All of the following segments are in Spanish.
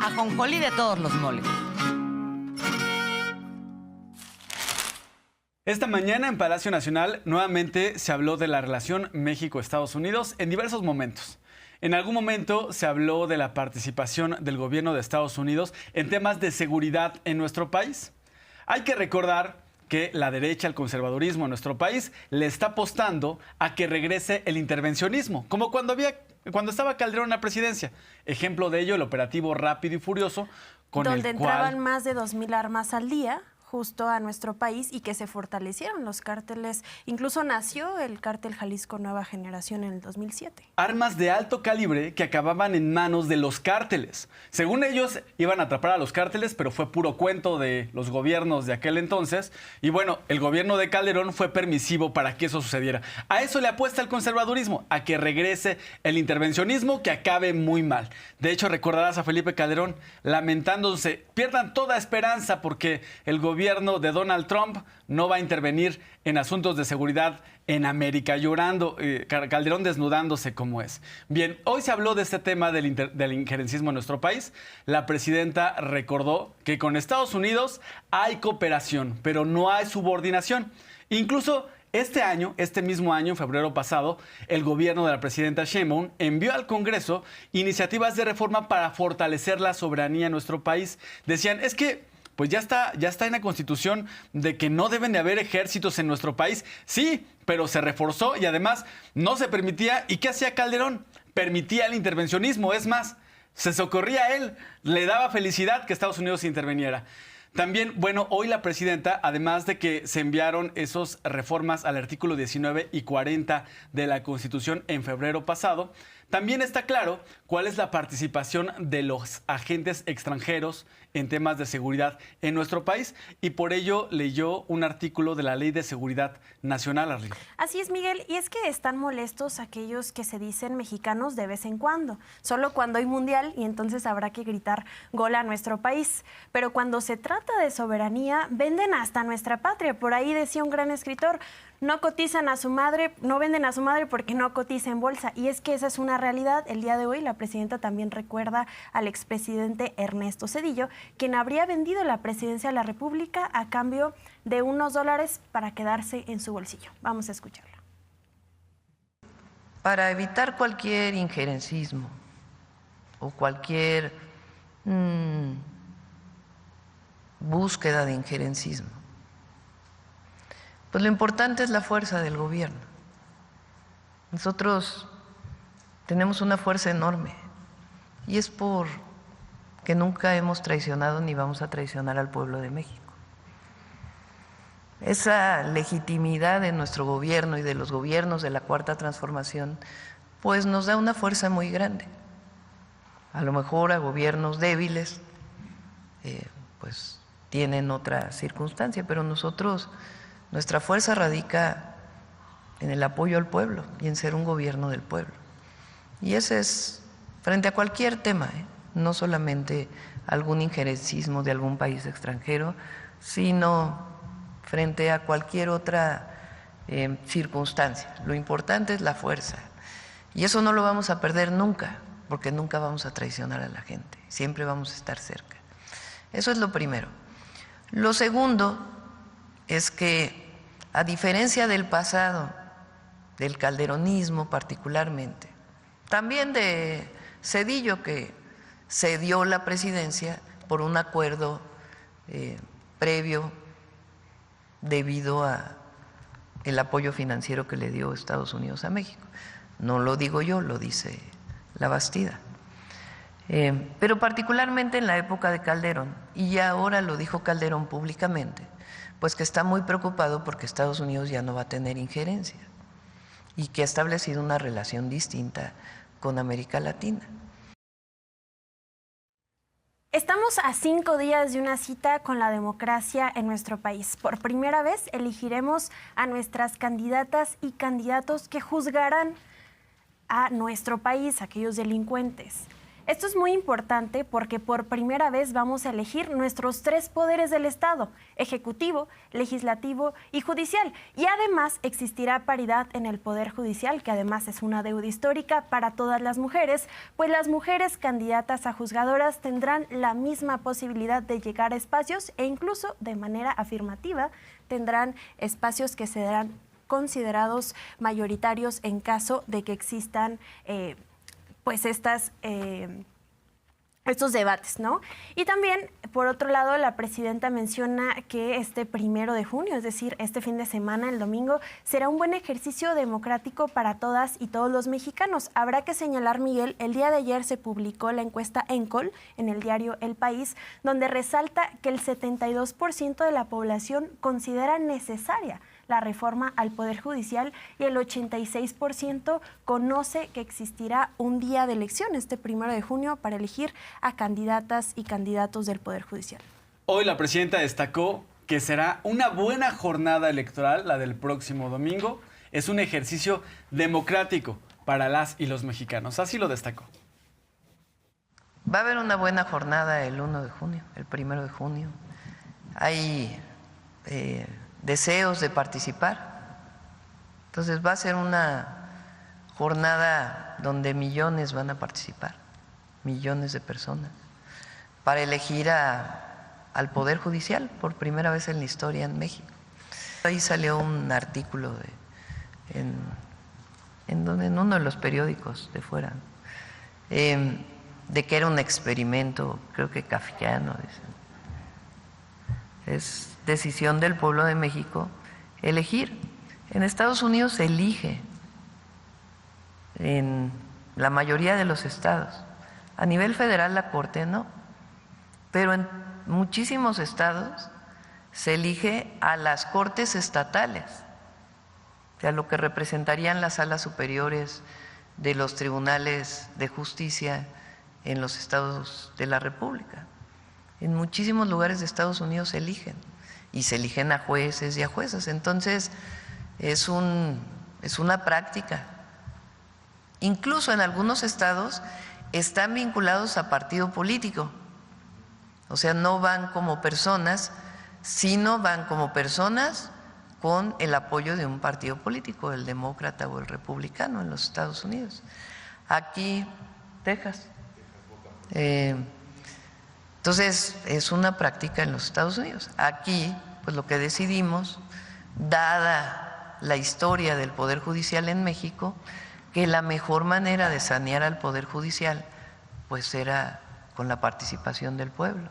ajonjolí de todos los moles. Esta mañana en Palacio Nacional nuevamente se habló de la relación México-Estados Unidos en diversos momentos. En algún momento se habló de la participación del gobierno de Estados Unidos en temas de seguridad en nuestro país. Hay que recordar que la derecha, el conservadurismo en nuestro país, le está apostando a que regrese el intervencionismo, como cuando estaba Calderón en la presidencia. Ejemplo de ello, el operativo Rápido y Furioso, donde entraban más de 2,000 armas al día justo a nuestro país y que se fortalecieron los cárteles. Incluso nació el cártel Jalisco Nueva Generación en el 2007. Armas de alto calibre que acababan en manos de los cárteles. Según ellos, iban a atrapar a los cárteles, pero fue puro cuento de los gobiernos de aquel entonces. Y bueno, el gobierno de Calderón fue permisivo para que eso sucediera. A eso le apuesta el conservadurismo, a que regrese el intervencionismo, que acabe muy mal. De hecho, recordarás a Felipe Calderón lamentándose, pierdan toda esperanza porque el gobierno de Donald Trump no va a intervenir en asuntos de seguridad en América, llorando, Calderón desnudándose como es. Bien, hoy se habló de este tema del injerencismo en nuestro país. La presidenta recordó que con Estados Unidos hay cooperación, pero no hay subordinación. Incluso este mismo año, en febrero pasado, el gobierno de la presidenta Sheinbaum envió al Congreso iniciativas de reforma para fortalecer la soberanía en nuestro país. Decían, es que pues ya está en la Constitución de que no deben de haber ejércitos en nuestro país. Sí, pero se reforzó y además no se permitía. ¿Y qué hacía Calderón? Permitía el intervencionismo. Es más, se socorría a él. Le daba felicidad que Estados Unidos interviniera. También, bueno, hoy la presidenta, además de que se enviaron esas reformas al artículo 19 y 40 de la Constitución en febrero pasado, también está claro cuál es la participación de los agentes extranjeros en temas de seguridad en nuestro país y por ello leyó un artículo de la Ley de Seguridad Nacional, Arlene. Así es, Miguel, y es que están molestos aquellos que se dicen mexicanos de vez en cuando, solo cuando hay mundial y entonces habrá que gritar gol a nuestro país. Pero cuando se trata de soberanía, venden hasta nuestra patria. Por ahí decía un gran escritor, no cotizan a su madre, no venden a su madre porque no cotiza en bolsa. Y es que esa es una realidad. El día de hoy la presidenta también recuerda al expresidente Ernesto Zedillo, quien habría vendido la presidencia de la República a cambio de unos dólares para quedarse en su bolsillo. Vamos a escucharla. Para evitar cualquier injerencismo o cualquier búsqueda de injerencismo, pues lo importante es la fuerza del gobierno. Nosotros tenemos una fuerza enorme y es porque nunca hemos traicionado ni vamos a traicionar al pueblo de México. Esa legitimidad de nuestro gobierno y de los gobiernos de la Cuarta Transformación pues nos da una fuerza muy grande. A lo mejor a gobiernos débiles pues tienen otra circunstancia, pero nosotros, nuestra fuerza radica en el apoyo al pueblo y en ser un gobierno del pueblo. Y ese es frente a cualquier tema, no solamente algún injerencismo de algún país extranjero, sino frente a cualquier otra circunstancia. Lo importante es la fuerza. Y eso no lo vamos a perder nunca, porque nunca vamos a traicionar a la gente, siempre vamos a estar cerca. Eso es lo primero. Lo segundo es que, a diferencia del pasado, del calderonismo particularmente, también de Zedillo, que cedió la presidencia por un acuerdo previo debido a el apoyo financiero que le dio Estados Unidos a México. No lo digo yo, lo dice La Bastida. Pero particularmente en la época de Calderón, y ya ahora lo dijo Calderón públicamente, pues que está muy preocupado porque Estados Unidos ya no va a tener injerencia y que ha establecido una relación distinta con América Latina. Estamos a 5 días de una cita con la democracia en nuestro país. Por primera vez elegiremos a nuestras candidatas y candidatos que juzgarán a nuestro país, aquellos delincuentes. Esto es muy importante porque por primera vez vamos a elegir nuestros 3 poderes del Estado: ejecutivo, legislativo y judicial. Y además existirá paridad en el Poder Judicial, que además es una deuda histórica para todas las mujeres, pues las mujeres candidatas a juzgadoras tendrán la misma posibilidad de llegar a espacios e incluso de manera afirmativa tendrán espacios que serán considerados mayoritarios en caso de que existan pues estos debates, ¿no? Y también, por otro lado, la presidenta menciona que este 1 de junio, es decir, este fin de semana, el domingo, será un buen ejercicio democrático para todas y todos los mexicanos. Habrá que señalar, Miguel, el día de ayer se publicó la encuesta ENCOL en el diario El País, donde resalta que el 72% de la población considera necesaria la reforma al Poder Judicial y el 86% conoce que existirá un día de elección, este 1 de junio, para elegir a candidatas y candidatos del Poder Judicial. Hoy la presidenta destacó que será una buena jornada electoral, la del próximo domingo. Es un ejercicio democrático para las y los mexicanos. Así lo destacó. Va a haber una buena jornada el 1 de junio, el 1 de junio. Hay deseos de participar. Entonces va a ser una jornada donde millones van a participar, millones de personas, para elegir al Poder Judicial por primera vez en la historia en México. Ahí salió un artículo en uno de los periódicos de fuera, de que era un experimento, creo que kafkiano, dicen. Es decisión del pueblo de México elegir. En Estados Unidos se elige en la mayoría de los estados. A nivel federal la Corte no, pero en muchísimos estados se elige a las cortes estatales, o sea, lo que representarían las salas superiores de los tribunales de justicia en los estados de la República. En muchísimos lugares de Estados Unidos se eligen, y se eligen a jueces y a juezas. Entonces, es una práctica. Incluso en algunos estados están vinculados a partido político. O sea, no van como personas, sino van como personas con el apoyo de un partido político, el demócrata o el republicano en los Estados Unidos. Aquí, Texas. Entonces, es una práctica en los Estados Unidos. Aquí, pues lo que decidimos, dada la historia del Poder Judicial en México, que la mejor manera de sanear al Poder Judicial, pues era con la participación del pueblo.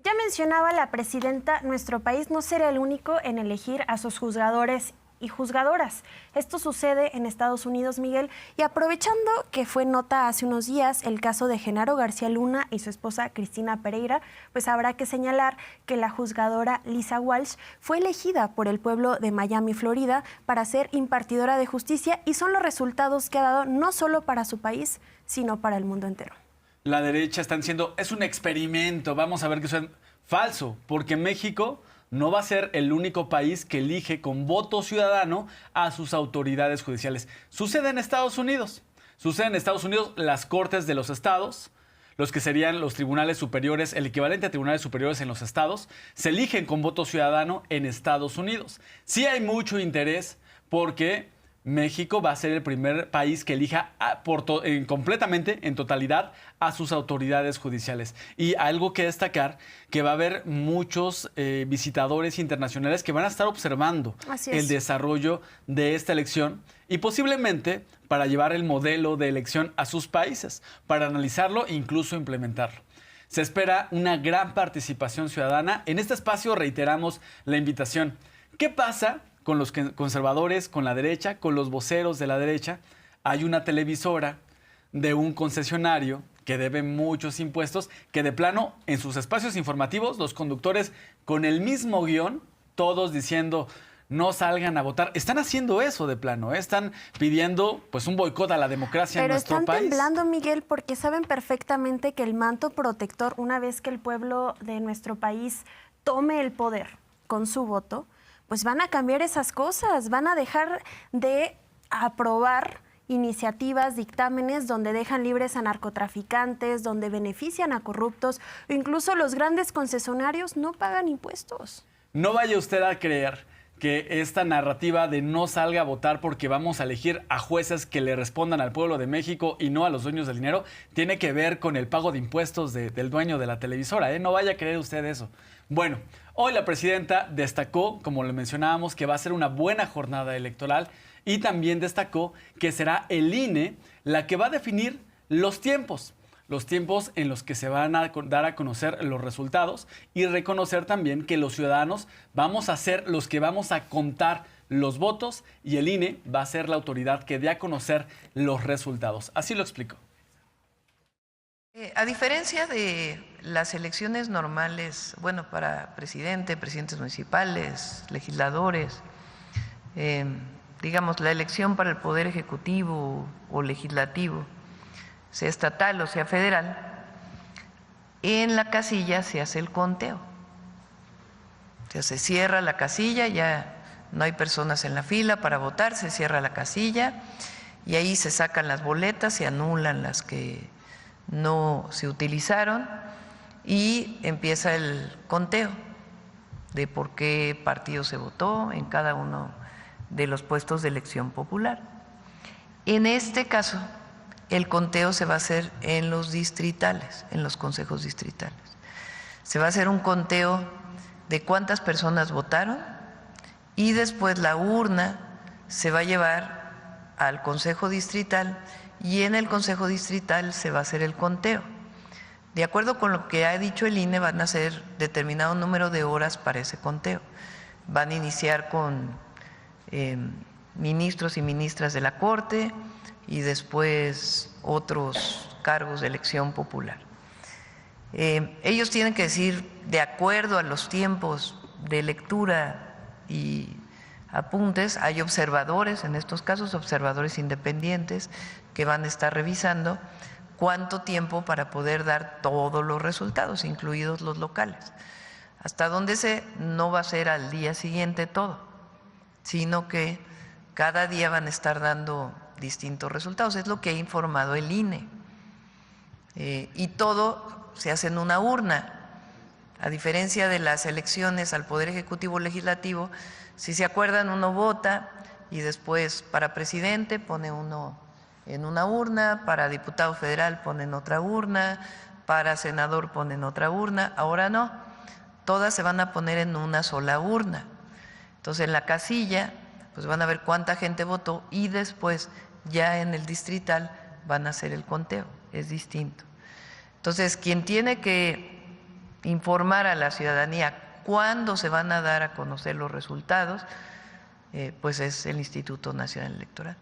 Ya mencionaba la presidenta, nuestro país no será el único en elegir a sus juzgadores y juzgadoras. Esto sucede en Estados Unidos, Miguel, y aprovechando que fue nota hace unos días el caso de Genaro García Luna y su esposa Cristina Pereira, pues habrá que señalar que la juzgadora Lisa Walsh fue elegida por el pueblo de Miami, Florida, para ser impartidora de justicia, y son los resultados que ha dado no solo para su país, sino para el mundo entero. La derecha está diciendo, es un experimento, vamos a ver que eso es falso, porque México no va a ser el único país que elige con voto ciudadano a sus autoridades judiciales. Sucede en Estados Unidos. Sucede en Estados Unidos las cortes de los estados, los que serían los tribunales superiores, el equivalente a tribunales superiores en los estados, se eligen con voto ciudadano en Estados Unidos. Sí hay mucho interés porque México va a ser el primer país que elija completamente, en totalidad, a sus autoridades judiciales. Y algo que destacar, que va a haber muchos visitadores internacionales que van a estar observando el desarrollo de esta elección y posiblemente para llevar el modelo de elección a sus países, para analizarlo e incluso implementarlo. Se espera una gran participación ciudadana. En este espacio reiteramos la invitación. ¿Qué pasa con los conservadores, con la derecha, con los voceros de la derecha? Hay una televisora de un concesionario que debe muchos impuestos, que de plano en sus espacios informativos los conductores con el mismo guión, todos diciendo no salgan a votar. Están haciendo eso de plano, están pidiendo pues un boicot a la democracia en nuestro país. Pero están temblando, Miguel, porque saben perfectamente que el manto protector, una vez que el pueblo de nuestro país tome el poder con su voto, pues van a cambiar esas cosas, van a dejar de aprobar iniciativas, dictámenes donde dejan libres a narcotraficantes, donde benefician a corruptos o incluso los grandes concesionarios no pagan impuestos. No vaya usted a creer que esta narrativa de no salga a votar porque vamos a elegir a jueces que le respondan al pueblo de México y no a los dueños del dinero, tiene que ver con el pago de impuestos del dueño de la televisora, ¿eh? No vaya a creer usted eso. Bueno, hoy la presidenta destacó, como le mencionábamos, que va a ser una buena jornada electoral y también destacó que será el INE la que va a definir los tiempos en los que se van a dar a conocer los resultados y reconocer también que los ciudadanos vamos a ser los que vamos a contar los votos y el INE va a ser la autoridad que dé a conocer los resultados. Así lo explico. A diferencia de las elecciones normales, bueno, para presidente, presidentes municipales, legisladores, digamos, la elección para el Poder Ejecutivo o Legislativo, sea estatal o sea federal, en la casilla se hace el conteo. O sea, se cierra la casilla, ya no hay personas en la fila para votar, se cierra la casilla y ahí se sacan las boletas, se anulan las que no se utilizaron y empieza el conteo de por qué partido se votó en cada uno de los puestos de elección popular. En este caso, el conteo se va a hacer en los distritales, en los consejos distritales. Se va a hacer un conteo de cuántas personas votaron y después la urna se va a llevar al consejo distrital y en el consejo distrital se va a hacer el conteo. De acuerdo con lo que ha dicho el INE, van a ser determinado número de horas para ese conteo. Van a iniciar con ministros y ministras de la Corte y después otros cargos de elección popular. Ellos tienen que decir, de acuerdo a los tiempos de lectura y apuntes, hay observadores, en estos casos observadores independientes, que van a estar revisando cuánto tiempo para poder dar todos los resultados, incluidos los locales. Hasta donde no va a ser al día siguiente todo, sino que cada día van a estar dando distintos resultados, es lo que ha informado el INE. Y todo se hace en una urna. A diferencia de las elecciones al Poder Ejecutivo o Legislativo, si se acuerdan, uno vota y después para presidente pone uno en una urna, para diputado federal pone en otra urna, para senador pone en otra urna. Ahora no, todas se van a poner en una sola urna. Entonces en la casilla pues van a ver cuánta gente votó y después ya en el distrital van a hacer el conteo, es distinto. Entonces, quien tiene que informar a la ciudadanía cuándo se van a dar a conocer los resultados, pues es el Instituto Nacional Electoral.